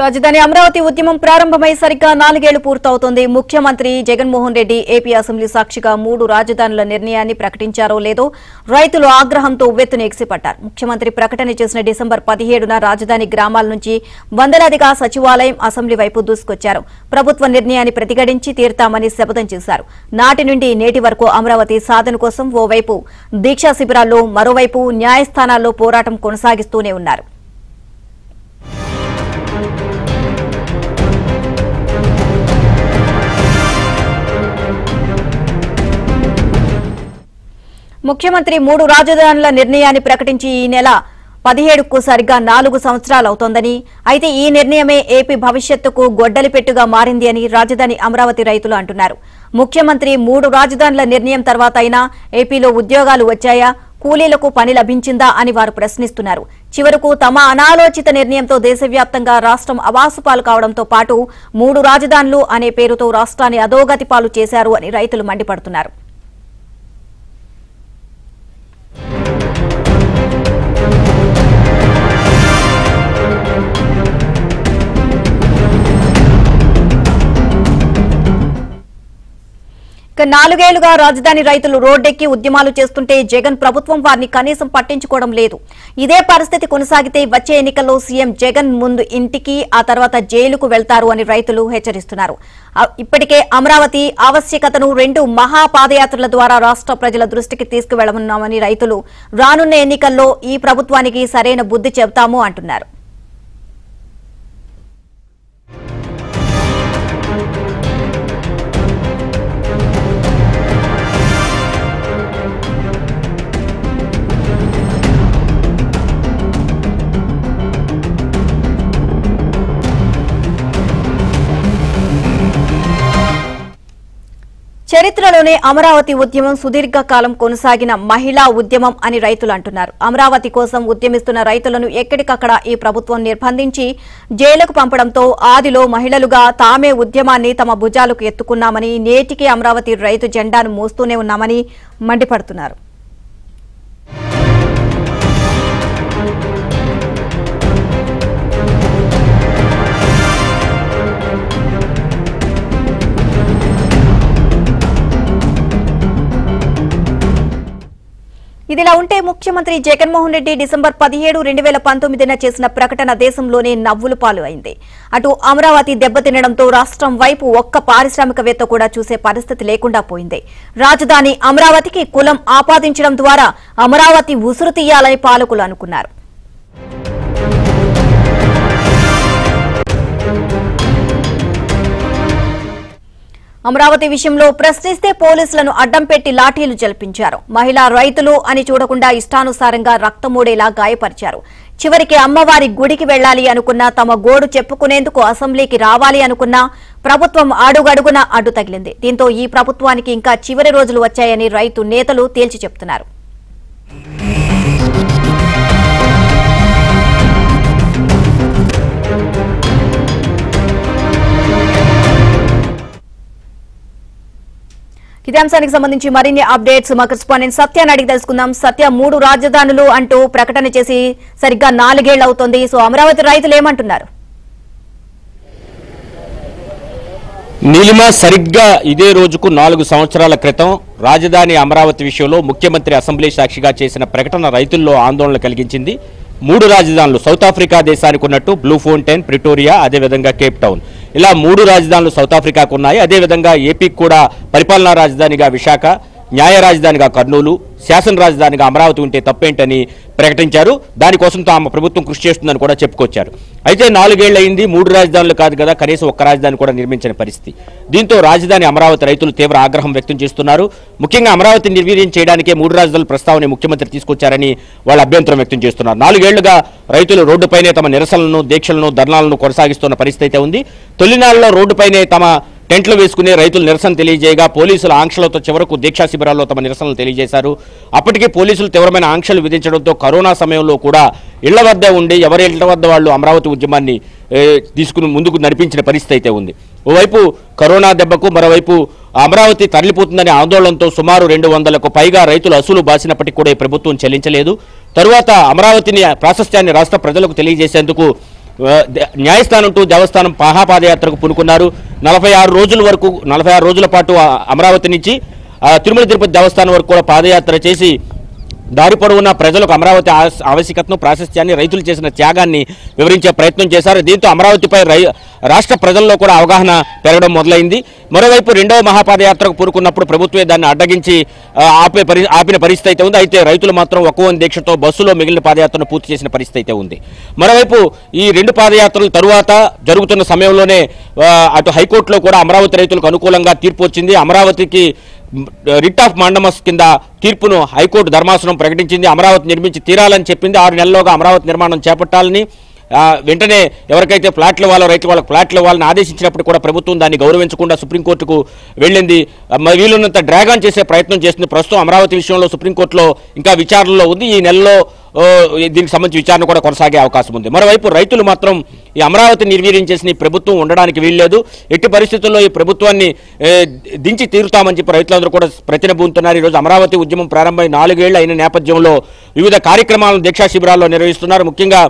రాజధాని అమరావతి ఉద్యమం ప్రారంభమై సరిగ్గా 4 ఏళ్లు పూర్తవుతోంది. ముఖ్యమంత్రి జగన్మోహన్ రెడ్డి ఏపీ అసెంబ్లీ సాక్షిగా 3 రాజధానుల నిర్ణయాన్ని ప్రకటించారో లేదో రైతులు ఆగ్రహంతో ఉవ్వెత్తున ఎగిసిపడ్డారు. ముఖ్యమంత్రి ప్రకటన చేసిన డిసెంబర్ 17న రాజధాని గ్రామాల నుంచి వందలాదిగా సచివాలయం, అసెంబ్లీ వైపు దూసుకొచ్చారు. ప్రభుత్వ నిర్ణయాన్ని ప్రతిఘటించి తీరుతామని శపథం చేశారు. నాటి నుండి నేటి వరకు అమరావతి సాధన కోసం ఓవైపు దీక్షా శిబిరాల్లో, మరోవైపు న్యాయస్థానాల్లో పోరాటం కొనసాగిస్తూనే ఉన్నారు. ముఖ్యమంత్రి 3 రాజధానుల నిర్ణయాన్ని ప్రకటించి ఈ నెల 17కు సరిగ్గా 4 సంవత్సరాలు అవుతోందని, అయితే ఈ నిర్ణయమే ఏపీ భవిష్యత్తుకు గొడ్డలిపెట్టుగా మారింది అని రాజధాని అమరావతి రైతులు అంటున్నారు. ముఖ్యమంత్రి 3 రాజధానుల నిర్ణయం తర్వాత అయినా ఏపీలో ఉద్యోగాలు వచ్చాయా, కూలీలకు పని లభించిందా అని వారు ప్రశ్నిస్తున్నారు. చివరకు తమ అనాలోచిత నిర్ణయంతో దేశవ్యాప్తంగా రాష్ట్రం అవాసుపాలు కావడంతో పాటు 3 రాజధానులు అనే పేరుతో రాష్ట్రాన్ని అధోగతి పాలు చేశారు అని రైతులు మండిపడుతున్నారు. ఇక 4 ఏళ్లుగా రాజధాని రైతులు రోడ్డెక్కి ఉద్యమాలు చేస్తుంటే జగన్ ప్రభుత్వం వారిని కనీసం పట్టించుకోవడం లేదు. ఇదే పరిస్థితి కొనసాగితే వచ్చే ఎన్నికల్లో సీఎం జగన్ ముందు ఇంటికి, ఆ తర్వాత జైలుకు వెళ్తారు అని రైతులు హెచ్చరిస్తున్నారు. ఇప్పటికే అమరావతి ఆవశ్యకతను 2 మహా పాదయాత్రల ద్వారా రాష్ట్ర ప్రజల దృష్టికి తీసుకువెళ్లనున్నామని రైతులు రానున్న ఎన్నికల్లో ఈ ప్రభుత్వానికి సరైన బుద్ధి చెబుతాము అంటున్నారు. చరిత్రలోనే అమరావతి ఉద్యమం సుదీర్ఘకాలం కొనసాగిన మహిళా ఉద్యమం అని రైతులు అంటున్నారు. అమరావతి కోసం ఉద్యమిస్తున్న రైతులను ఎక్కడికక్కడ ఈ ప్రభుత్వం నిర్బంధించి జైలుకు పంపడంతో ఆదిలో మహిళలుగా తామే ఉద్యమాన్ని తమ భుజాలకు ఎత్తుకున్నామని, నేటికి అమరావతి రైతు జెండాను మోస్తూనే ఉన్నామని మండిపడుతున్నారు. ఇదిలా ఉంటే ముఖ్యమంత్రి జగన్మోహన్ రెడ్డి డిసెంబర్ 17, 2019న చేసిన ప్రకటన దేశంలోనే నవ్వుల పాలు అయింది. అటు అమరావతి దెబ్బతినడంతో రాష్ట్రం వైపు ఒక్క పారిశ్రామికవేత్త కూడా చూసే పరిస్థితి లేకుండా పోయింది. రాజధాని అమరావతికి కులం ఆపాదించడం ద్వారా అమరావతి ఉసురు తీయాలని పాలకులు అనుకున్నారు. అమరావతి విషయంలో ప్రశ్నిస్తే పోలీసులను అడ్డం పెట్టి లాఠీలు జల్పించారు. మహిళా రైతులు అని చూడకుండా ఇష్టానుసారంగా రక్తమూడేలా గాయపరిచారు. చివరికి అమ్మవారి గుడికి వెళ్లాలి అనుకున్నా, తమ గోడు చెప్పుకునేందుకు అసెంబ్లీకి రావాలి అనుకున్నా ప్రభుత్వం అడుగడుగున అడ్డు తగిలింది. దీంతో ఈ ప్రభుత్వానికి ఇంకా చివరి రోజులు వచ్చాయని రైతు నేతలు తేల్చి చెప్తున్నారు. ఇదే అంశానికి సంబంధించి మరిన్ని అప్డేట్స్ మా కరెస్పాండెంట్ సత్యాన్ని అడిగి తెలుసుకుందాం. సత్య, 3 రాజధానులు అంటూ ప్రకటన చేసి సరిగ్గా 4 ఏళ్లు అవుతోంది. సో అమరావతి రైతులు ఏమంటున్నారు? నీలిమ, సరిగ్గా ఇదే రోజుకు 4 సంవత్సరాల క్రితం రాజధాని అమరావతి విషయంలో ముఖ్యమంత్రి అసెంబ్లీ సాక్షిగా చేసిన ప్రకటన రైతుల్లో ఆందోళన కలిగించింది. 3 రాజధానులు సౌత్ ఆఫ్రికా దేశానికి ఉన్నట్టు బ్లూ ఫౌంటైన్, ప్రిటోరియా, అదేవిధంగా కేప్ టౌన్, ఇలా 3 రాజధానులు సౌత్ ఆఫ్రికాకు ఉన్నాయి. అదేవిధంగా ఏపీకి కూడా పరిపాలనా రాజధానిగా విశాఖ, న్యాయ రాజధానిగా కర్నూలు, శాసన రాజధానిగా అమరావతి ఉంటే తప్పేంటని ప్రకటించారు. దానికోసం తాము ప్రభుత్వం కృషి చేస్తుందని కూడా చెప్పుకొచ్చారు. అయితే 4 ఏళ్లు అయింది, 3 రాజధానులు కాదు కదా, కనీసం ఒక్క రాజధాని కూడా నిర్మించని పరిస్థితి. దీంతో రాజధాని అమరావతి రైతులు తీవ్ర ఆగ్రహం వ్యక్తం చేస్తున్నారు. ముఖ్యంగా అమరావతిని నిర్వీర్యం చేయడానికే 3 రాజధానుల ప్రస్తావన ముఖ్యమంత్రి తీసుకొచ్చారని వాళ్ళు అభ్యంతరం వ్యక్తం చేస్తున్నారు. 4 ఏళ్లుగా రైతులు రోడ్డుపైనే తమ నిరసనలను, దీక్షలను, ధర్నాలను కొనసాగిస్తున్న పరిస్థితి అయితే ఉంది. తొలినాళ్లలో రోడ్డుపైనే తమ టెంట్లు వేసుకునే రైతులు నిరసన తెలియజేయగా పోలీసుల ఆంక్షలతో చివరకు దీక్షా శిబిరాల్లో తమ నిరసనలు తెలియజేశారు. అప్పటికే పోలీసులు తీవ్రమైన ఆంక్షలు విధించడంతో కరోనా సమయంలో కూడా ఇళ్ల వద్ద ఉండి ఎవరి ఇళ్ల వద్ద వాళ్ళు అమరావతి ఉద్యమాన్ని తీసుకుని ముందుకు నడిపించిన పరిస్థితి అయితే ఉంది. ఓవైపు కరోనా దెబ్బకు, మరోవైపు అమరావతి తరలిపోతుందనే ఆందోళనతో సుమారు 200కు పైగా రైతులు అసలు బాసినప్పటికీ కూడా ప్రభుత్వం చెల్లించలేదు. తరువాత అమరావతిని ప్రాశస్త్యాన్ని రాష్ట్ర ప్రజలకు తెలియజేసేందుకు న్యాయస్థానం టు దేవస్థానం మహాపాదయాత్రకు పూనుకున్నారు. 46 రోజుల పాటు అమరావతి నుంచి తిరుమల తిరుపతి దేవస్థానం వరకు కూడా పాదయాత్ర చేసి దారి పొడవునా ప్రజలకు అమరావతి ఆవశ్యకతను, ప్రాశస్త్యాన్ని, రైతులు చేసిన త్యాగాన్ని వివరించే ప్రయత్నం చేశారు. దీంతో అమరావతిపై రాష్ట్ర ప్రజల్లో కూడా అవగాహన పెరగడం మొదలైంది. మరోవైపు రెండవ మహాపాదయాత్రకు పూనుకున్నప్పుడు ప్రభుత్వమే దాన్ని అడ్డగించి ఆపిన పరిస్థితి అయితే ఉంది. అయితే రైతులు మాత్రం ఒక్కవని దీక్షతో బస్సులో మిగిలిన పాదయాత్రను పూర్తి చేసిన పరిస్థితి అయితే ఉంది. మరోవైపు ఈ రెండు పాదయాత్రల తరువాత జరుగుతున్న సమయంలోనే అటు హైకోర్టులో కూడా అమరావతి రైతులకు అనుకూలంగా తీర్పు వచ్చింది. అమరావతికి రిట్ ఆఫ్ మాండమస్ కింద తీర్పును హైకోర్టు ధర్మాసనం ప్రకటించింది. అమరావతి నిర్మించి తీరాలని చెప్పింది. 6 నెలల్లోగా అమరావతి నిర్మాణం చేపట్టాలని, వెంటనే ఎవరికైతే ఫ్లాట్లు ఇవ్వాలో రైతులు వాళ్ళకి ఫ్లాట్లు ఇవ్వాలని ఆదేశించినప్పుడు కూడా ప్రభుత్వం దాన్ని గౌరవించకుండా సుప్రీంకోర్టుకు వెళ్ళింది. వీలున్నంత డ్రాగ్ ఆన్ చేసే ప్రయత్నం చేస్తుంది. ప్రస్తుతం అమరావతి విషయంలో సుప్రీంకోర్టులో ఇంకా విచారణలో ఉంది. ఈ నెలలో దీనికి సంబంధించి విచారణ కూడా కొనసాగే అవకాశం ఉంది. మరోవైపు రైతులు మాత్రం ఈ అమరావతి నిర్వీర్యం చేసిన ఈ ప్రభుత్వం ఉండడానికి వీల్లేదు, ఎట్టి పరిస్థితుల్లో ఈ ప్రభుత్వాన్ని దించి తీరుతామని చెప్పి రైతులందరూ కూడా ప్రతినబూతున్నారు. ఈరోజు అమరావతి ఉద్యమం ప్రారంభమై 4 ఏళ్లు అయిన నేపథ్యంలో వివిధ కార్యక్రమాలను దీక్షా శిబిరాల్లో నిర్వహిస్తున్నారు. ముఖ్యంగా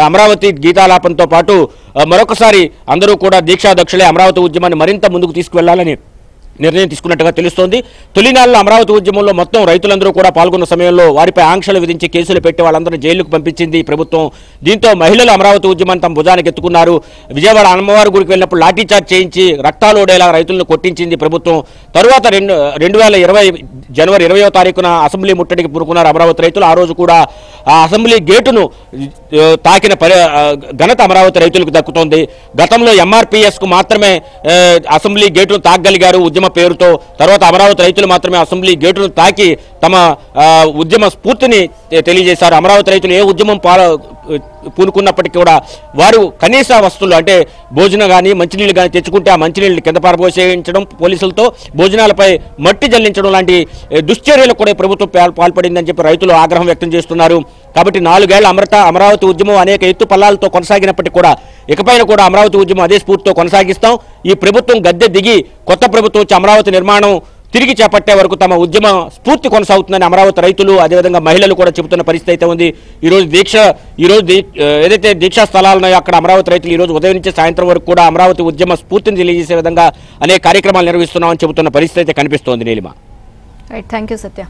అమరావతి గీతాలాపంతో పాటు మరొకసారి అందరూ కూడా దీక్షాదక్షులే అమరావతి ఉద్యమాన్ని మరింత ముందుకు తీసుకువెళ్లాలని నిర్ణయం తీసుకున్నట్టుగా తెలుస్తోంది. తొలినాళ్ళలో అమరావతి ఉద్యమంలో మొత్తం రైతులందరూ కూడా పాల్గొన్న సమయంలో వారిపై ఆంక్షలు విధించి కేసులు పెట్టి వాళ్ళందరూ జైలుకు పంపించింది ప్రభుత్వం. దీంతో మహిళలు అమరావతి ఉద్యమాన్ని తమ భుజానికి ఎత్తుకున్నారు. విజయవాడ అమ్మవారి గుడికి వెళ్ళినప్పుడు లాఠీచార్జ్ చేయించి రక్తాలు ఓడేలా రైతులను కొట్టించింది ప్రభుత్వం. తరువాత 2020 జనవరి 20వ తారీఖున అసెంబ్లీ ముట్టడికి పూనుకున్నారు అమరావతి రైతులు. ఆ రోజు కూడా ఆ అసెంబ్లీ గేటును తాకిన ఘనత అమరావతి రైతులకు దక్కుతోంది. గతంలో ఎంఆర్పీఎస్కు మాత్రమే అసెంబ్లీ గేటును తాకగలిగారు ఉద్యమ పేరుతో. తర్వాత అమరావతి రైతులు మాత్రమే అసెంబ్లీ గేటును తాకి తమ ఉద్యమ స్ఫూర్తిని తెలియజేశారు. అమరావతి రైతులు ఏ ఉద్యమం పూనుకున్నప్పటికీ కూడా వారు కనీస వస్తువులు అంటే భోజనం కానీ మంచినీళ్ళు కానీ తెచ్చుకుంటే ఆ మంచినీళ్ళు కింద పారబోసేయించడం, పోలీసులతో భోజనాలపై మట్టి జల్లించడం లాంటి దుశ్చర్యలకు కూడా ప్రభుత్వం పాల్పడిందని చెప్పి రైతులు ఆగ్రహం వ్యక్తం చేస్తున్నారు. కాబట్టి 4 ఏళ్ల అమరావతి ఉద్యమం అనేక ఎత్తు పల్లాలతో కొనసాగినప్పటికీ కూడా ఇకపైన కూడా అమరావతి ఉద్యమం అదే స్ఫూర్తితో కొనసాగిస్తాం. ఈ ప్రభుత్వం గద్దె దిగి కొత్త ప్రభుత్వం వచ్చి అమరావతి నిర్మాణం తిరిగి చేపట్టే వరకు తమ ఉద్యమ స్ఫూర్తి కొనసాగుతుందని అమరావతి రైతులు అదేవిధంగా మహిళలు కూడా చెబుతున్న పరిస్థితి అయితే ఉంది. ఈరోజు ఏదైతే దీక్షా స్థలాలు ఉన్నాయో అక్కడ అమరావతి రైతులు ఈరోజు ఉదయం నుంచి సాయంత్రం వరకు కూడా అమరావతి ఉద్యమ స్ఫూర్తిని తెలియజేసే విధంగా అనేక కార్యక్రమాలు నిర్వహిస్తున్నామని చెబుతున్న పరిస్థితి అయితే కనిపిస్తోంది. Neelima. Right, thank you Satya.